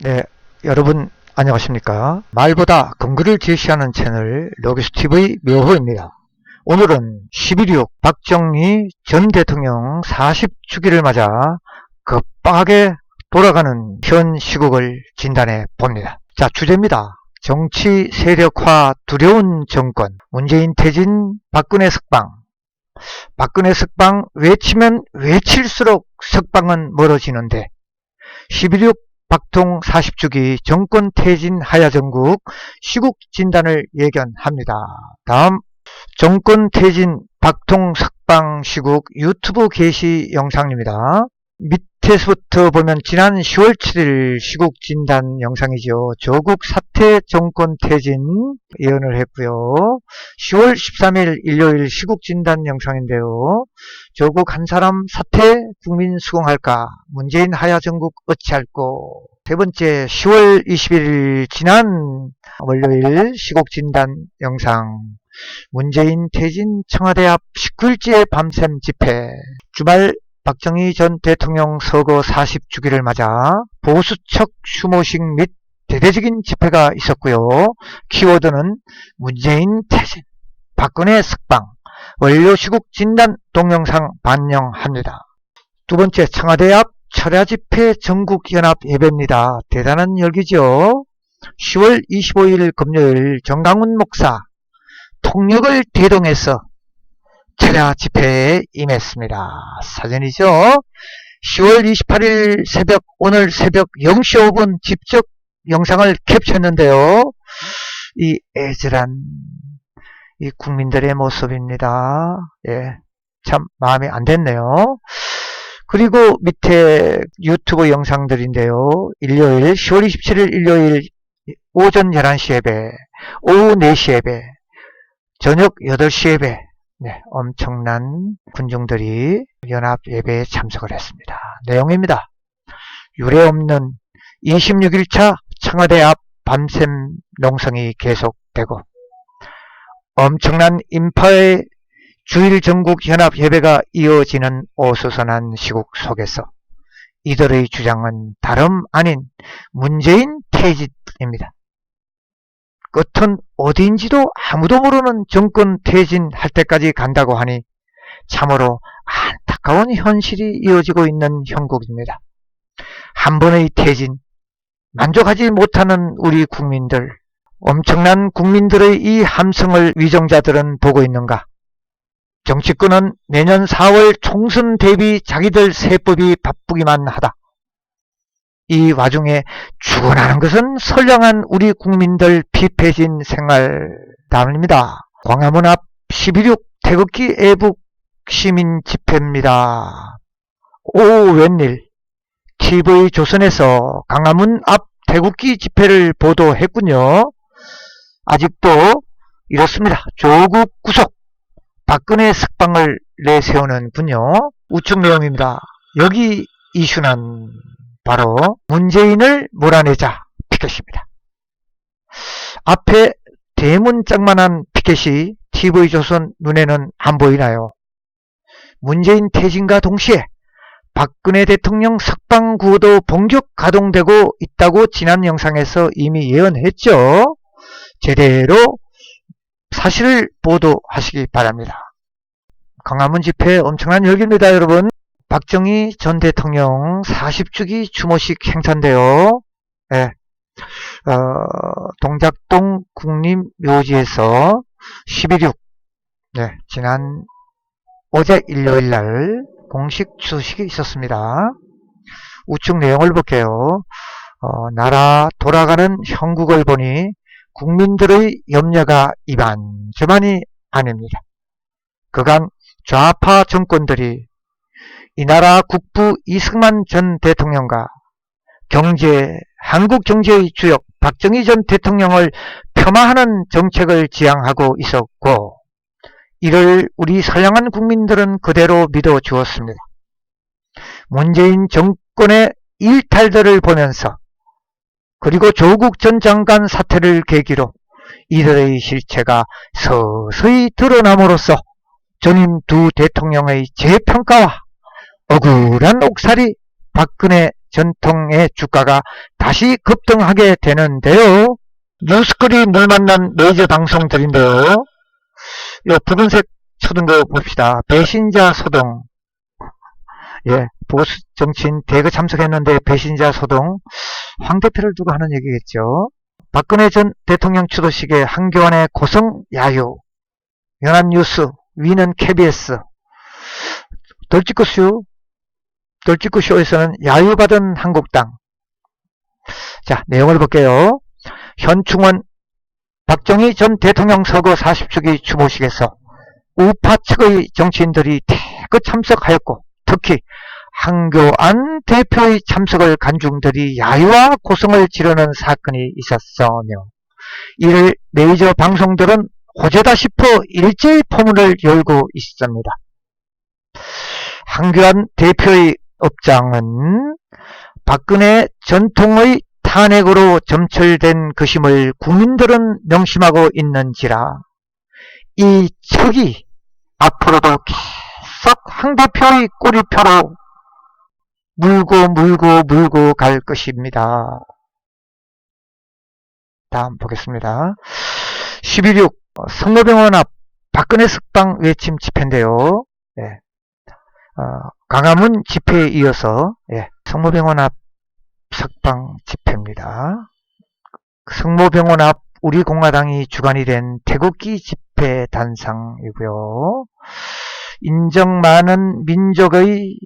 네, 여러분 안녕하십니까? 말보다 근거를 제시하는 채널 로기스TV 묘호입니다. 오늘은 11.6 박정희 전 대통령 40주기를 맞아 급박하게 돌아가는 현 시국을 진단해 봅니다. 자, 주제입니다. 정치 세력화 두려운 정권, 문재인 퇴진, 박근혜 석방. 박근혜 석방 외치면 외칠수록 석방은 멀어지는데 11.6 박통 40주기 정권 퇴진 하야정국 시국 진단을 예견합니다. 다음 정권 퇴진 박통 석방 시국 유튜브 게시 영상입니다. 밑에서부터 보면 지난 10월 7일 시국 진단 영상이죠. 조국 사퇴 정권 퇴진 예언을 했고요. 10월 13일 일요일 시국 진단 영상인데요. 조국 한 사람 사퇴 국민 수긍할까? 문재인 하야 정국 어찌할꼬? 세 번째 10월 21일 지난 월요일 시국 진단 영상 문재인 퇴진 청와대 앞 19일째 밤샘 집회 주말 박정희 전 대통령 서거 40주기를 맞아 보수척 추모식 및 대대적인 집회가 있었고요. 키워드는 문재인 퇴진, 박근혜 석방, 원료 시국 진단 동영상 반영합니다. 두 번째 청와대 앞 철야 집회 전국연합 예배입니다. 대단한 열기죠. 10월 25일 금요일 정강훈 목사 통역을 대동해서 철야 집회에 임했습니다. 사전이죠. 10월 28일 새벽 오늘 새벽 0시 5분 직접 영상을 캡처했는데요. 이 애절한 이 국민들의 모습입니다. 예, 참 마음에 안 됐네요. 그리고 밑에 유튜브 영상들인데요. 일요일 10월 27일 일요일 오전 11시 예배, 오후 4시 예배, 저녁 8시 예배, 네, 엄청난 군중들이 연합 예배에 참석을 했습니다. 내용입니다. 유례없는 26일차 청와대 앞 밤샘 농성이 계속되고 엄청난 인파의 주일 전국 연합 예배가 이어지는 어수선한 시국 속에서 이들의 주장은 다름 아닌 문재인 퇴진입니다. 끝은 어디인지도 아무도 모르는 정권 퇴진할 때까지 간다고 하니 참으로 안타까운 현실이 이어지고 있는 형국입니다. 한 번의 퇴진, 만족하지 못하는 우리 국민들, 엄청난 국민들의 이 함성을 위정자들은 보고 있는가? 정치권은 내년 4월 총선 대비 자기들 세법이 바쁘기만 하다. 이 와중에 죽어나는 것은 선량한 우리 국민들 피폐진 생활 다음입니다. 광화문 앞 11.6 태극기 애국 시민 집회입니다. 오 웬일 TV조선에서 광화문 앞 태극기 집회를 보도했군요. 아직도 이렇습니다. 조국 구속, 박근혜 석방을 내세우는군요. 우측 내용입니다. 여기 이슈는 바로 문재인을 몰아내자 피켓입니다. 앞에 대문짝만한 피켓이 TV조선 눈에는 안 보이나요? 문재인 퇴진과 동시에 박근혜 대통령 석방 구호도 본격 가동되고 있다고 지난 영상에서 이미 예언했죠. 제대로 사실을 보도하시기 바랍니다. 광화문 집회 엄청난 열기입니다, 여러분. 박정희 전 대통령 40주기 추모식 행사인데요. 네. 동작동 국립묘지에서 11.6 네, 지난 어제 일요일날 공식 추수식이 있었습니다. 우측 내용을 볼게요. 나라 돌아가는 형국을 보니 국민들의 염려가 이만저만이 아닙니다. 그간 좌파 정권들이 이 나라 국부 이승만 전 대통령과 한국 경제의 주역 박정희 전 대통령을 폄하하는 정책을 지향하고 있었고 이를 우리 선량한 국민들은 그대로 믿어 주었습니다. 문재인 정권의 일탈들을 보면서 그리고 조국 전 장관 사태를 계기로 이들의 실체가 서서히 드러남으로써 전임 두 대통령의 재평가와 억울한 옥살이 박근혜 전통의 주가가 다시 급등하게 되는데요. 뉴스거리 물 만난 메이저 방송들인데요. 이 붉은색 쳐둔 거 봅시다. 배신자 소동. 예, 보수 정치인 대거 참석했는데 배신자 소동. 황 대표를 두고 하는 얘기겠죠. 박근혜 전 대통령 추도식에 한교안의 고성 야유. 연합뉴스, 위는 KBS. 덜찍구쇼에서는 야유받은 한국당. 자, 내용을 볼게요. 현충원 박정희 전 대통령 서거 40주기 추모식에서 우파 측의 정치인들이 대거 참석하였고, 특히 한교안 대표의 참석을 간중들이 야유와 고성을 지르는 사건이 있었으며, 이를 메이저 방송들은 호재다 싶어 일제히 포문을 열고 있습니다. 한교안 대표의 업장은 박근혜 전통의 탄핵으로 점철된 것임을 국민들은 명심하고 있는지라 이 척이 앞으로도 계속 황 대표의 꼬리표로 물고 갈 것입니다. 다음 보겠습니다. 11.6 성모병원 앞 박근혜 석방 외침 집회인데요. 예. 광화문 집회에 이어서 성모병원 앞 석방 집회입니다. 성모병원 앞 우리공화당이 주관이 된 태극기 집회 단상이고요. 인정 많은 민족의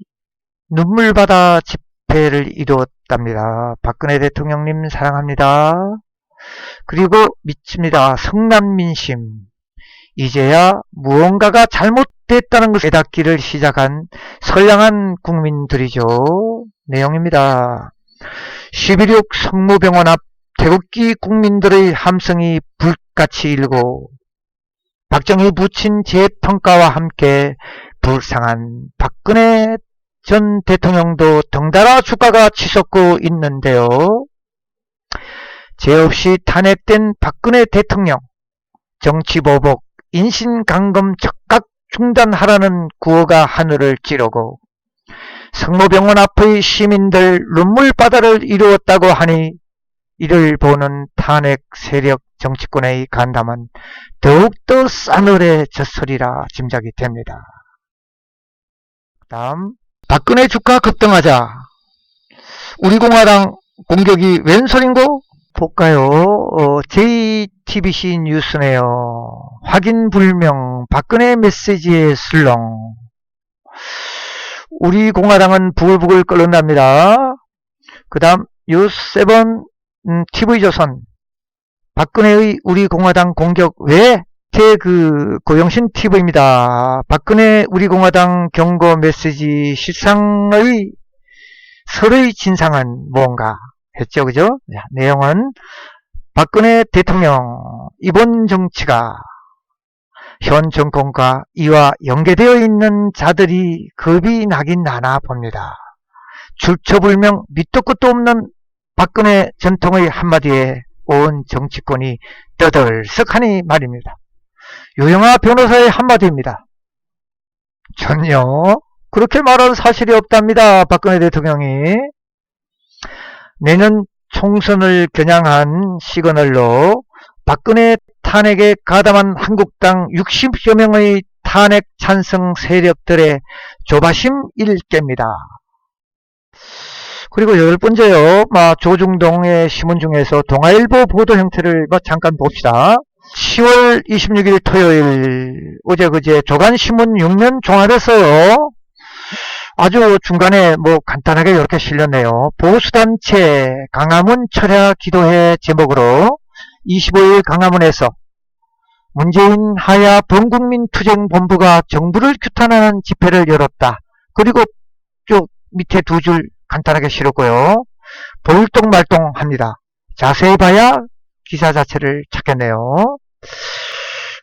눈물바다 집회를 이루었답니다. 박근혜 대통령님 사랑합니다. 그리고 미칩니다. 성남민심. 이제야 무언가가 잘못됐다는 것을 깨닫기를 시작한 선량한 국민들이죠. 내용입니다. 11.6 성모병원 앞 태극기 국민들의 함성이 불같이 일고 박정희 부친 재평가와 함께 불쌍한 박근혜 전 대통령도 덩달아 주가가 치솟고 있는데요. 죄 없이 탄핵된 박근혜 대통령 정치보복 인신강금 즉각 중단하라는 구호가 하늘을 찌르고 성모병원 앞의 시민들 눈물바다를 이루었다고 하니 이를 보는 탄핵 세력 정치권의 간담은 더욱더 싸늘해졌으리라 짐작이 됩니다. 다음 박근혜 주가 급등하자 우리공화당 공격이 웬소린고? 볼까요? JTBC 뉴스네요. 확인불명 박근혜 메시지의 술렁. 우리공화당은 부글부글 끓는답니다. 그 다음 뉴스7 TV조선 박근혜의 우리공화당 공격 왜? 고영신 TV입니다. 박근혜 우리공화당 경고 메시지 실상의 설의 진상은 무언가 했죠, 그죠? 내용은 박근혜 대통령 이번 정치가 현 정권과 이와 연계되어 있는 자들이 겁이 나긴 나나 봅니다. 출처불명 밑도 끝도 없는 박근혜 전통의 한마디에 온 정치권이 떠들썩하니 말입니다. 유영아 변호사의 한마디입니다. 전혀 그렇게 말할 사실이 없답니다. 박근혜 대통령이 내년 총선을 겨냥한 시그널로 박근혜 탄핵에 가담한 한국당 60여 명의 탄핵 찬성 세력들의 조바심 일깨입니다. 그리고 10번째요. 조중동의 신문 중에서 동아일보 보도 형태를 잠깐 봅시다. 10월 26일 토요일 어제 그제 조간신문 6면 종합에서요. 아주 중간에 간단하게 이렇게 실렸네요. 보수단체 광화문 철야 기도회 제목으로 25일 광화문에서 문재인 하야 범국민투쟁본부가 정부를 규탄하는 집회를 열었다. 그리고 쭉 밑에 두 줄 간단하게 실었고요. 볼똥말똥합니다. 자세히 봐야 기사 자체를 찾겠네요.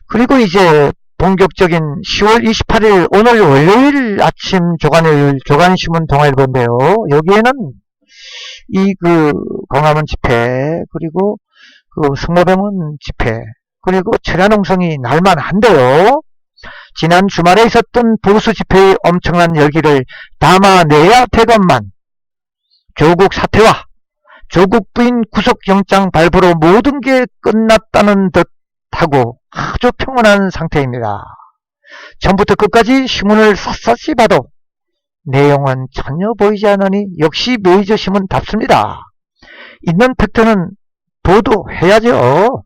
그리고 이제 본격적인 10월 28일 오늘 월요일 아침 조간신문 동아일보인데요. 여기에는 광화문 집회 그리고 성모병원 집회 그리고 철야농성이 날만한데요. 지난 주말에 있었던 보수 집회의 엄청난 열기를 담아내야 되건만 조국 사퇴와 조국 부인 구속영장 발부로 모든 게 끝났다는 듯하고 아주 평온한 상태입니다. 처음부터 끝까지 신문을 샅샅이 봐도 내용은 전혀 보이지 않으니 역시 메이저 신문답습니다. 있는 팩트는 보도해야죠.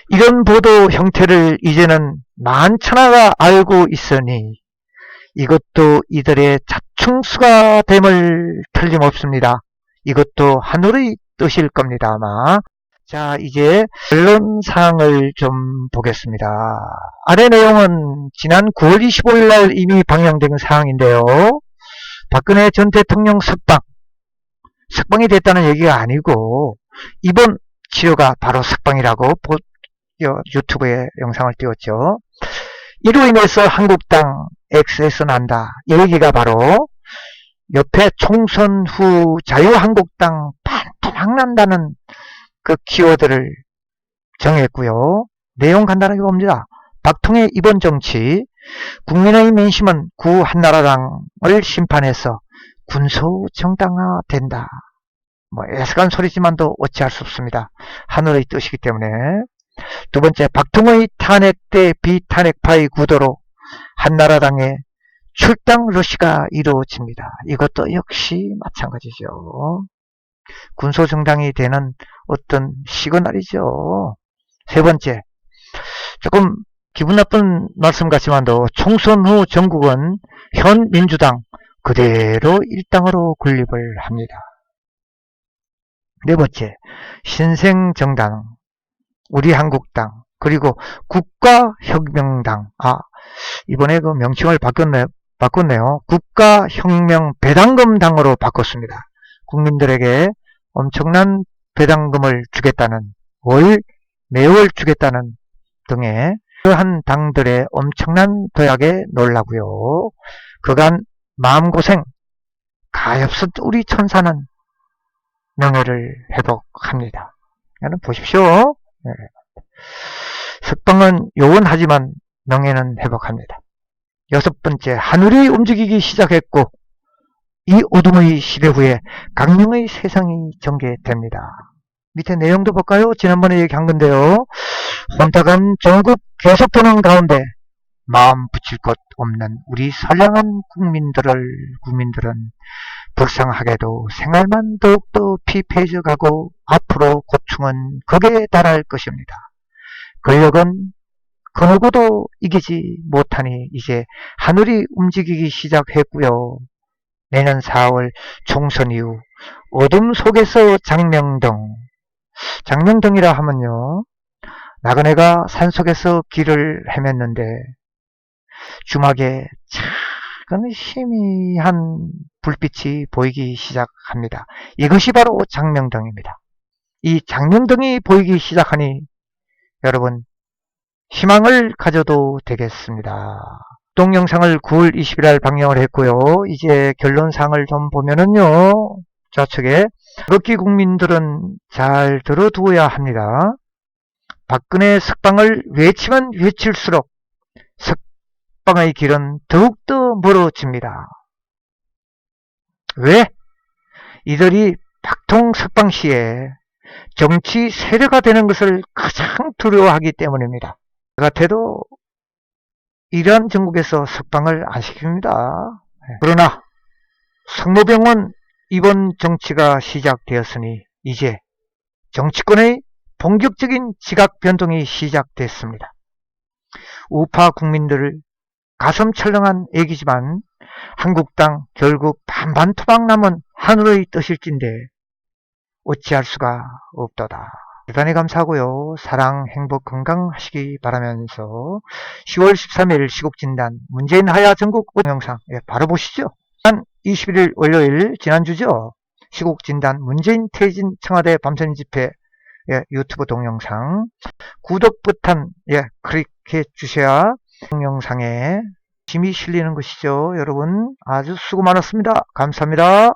이런 보도 형태를 이제는 만천하가 알고 있으니 이것도 이들의 자충수가 됨을 틀림없습니다. 이것도 하늘의 뜻일 겁니다, 아마. 자, 이제 결론사항을 좀 보겠습니다. 아래 내용은 지난 9월 25일 날 이미 방영된 사항인데요. 박근혜 전 대통령 석방이 됐다는 얘기가 아니고 이번 치료가 바로 석방이라고 유튜브에 영상을 띄웠죠. 이로 인해서 한국당 X에서 난다. 이 얘기가 바로 옆에 총선 후 자유한국당 반토막 난다는 그 키워드를 정했고요. 내용 간단하게 봅니다. 박통의 이번 정치, 국민의 민심은 구 한나라당을 심판해서 군소정당화된다. 애석한 소리지만도 어찌할 수 없습니다. 하늘의 뜻이기 때문에. 두 번째, 박통의 탄핵 대 비탄핵파의 구도로 한나라당의 출당 러시가 이루어집니다. 이것도 역시 마찬가지죠. 군소정당이 되는 어떤 시그널이죠. 세 번째, 조금 기분 나쁜 말씀 같지만도 총선 후 전국은 현 민주당 그대로 일당으로 군립을 합니다. 네 번째, 신생정당, 우리한국당, 그리고 국가혁명당. 이번에 그 명칭을 바꿨네요. 국가혁명 배당금당으로 바꿨습니다. 국민들에게 엄청난 배당금을 주겠다는, 매월 주겠다는 등의 그러한 당들의 엄청난 도약에 놀라고요. 그간 마음고생, 가엾은 우리 천사는 명예를 회복합니다. 이거는 보십시오. 네. 석방은 요원하지만 명예는 회복합니다. 여섯 번째, 하늘이 움직이기 시작했고 이 어둠의 시대 후에 강령의 세상이 전개됩니다. 밑에 내용도 볼까요? 지난번에 얘기한 건데요. 혼탁한 전국 계속 도는 가운데 마음 붙일 곳 없는 우리 선량한 국민들은 불쌍하게도 생활만 더욱더 피폐해져가고 앞으로 고충은 극에 달할 것입니다. 권력은 그 누구도 이기지 못하니 이제 하늘이 움직이기 시작했고요. 내년 4월 총선 이후 어둠 속에서 장명등이라 하면요, 나그네가 산속에서 길을 헤맸는데 주막에 작은 희미한 불빛이 보이기 시작합니다. 이것이 바로 장명등입니다. 이 장명등이 보이기 시작하니 여러분 희망을 가져도 되겠습니다. 동영상을 9월 20일 날 방영을 했고요. 이제 결론사항을 좀 보면은요, 좌측에 그렇게 국민들은 잘 들어두어야 합니다. 박근혜 석방을 외치면 외칠수록 석방의 길은 더욱더 멀어집니다. 왜? 이들이 박통 석방 시에 정치 세력화 되는 것을 가장 두려워하기 때문입니다. 같아도 이러한 전국에서 석방을 안 시킵니다. 그러나 성모병원 이번 정치가 시작되었으니 이제 정치권의 본격적인 지각 변동이 시작됐습니다. 우파 국민들을 가슴 철렁한 얘기지만 한국당 결국 반반토막 남은 하늘의 뜻일진데 어찌할 수가 없도다. 대단히 감사하고요. 사랑, 행복, 건강 하시기 바라면서 10월 13일 시국진단 문재인 하야 전국 영상 바로 보시죠. 21일 월요일 지난주죠. 시국진단 문재인 퇴진 청와대 밤샘 집회 유튜브 동영상 구독 버튼 클릭해 주셔야 동영상에 힘이 실리는 것이죠. 여러분 아주 수고 많았습니다. 감사합니다.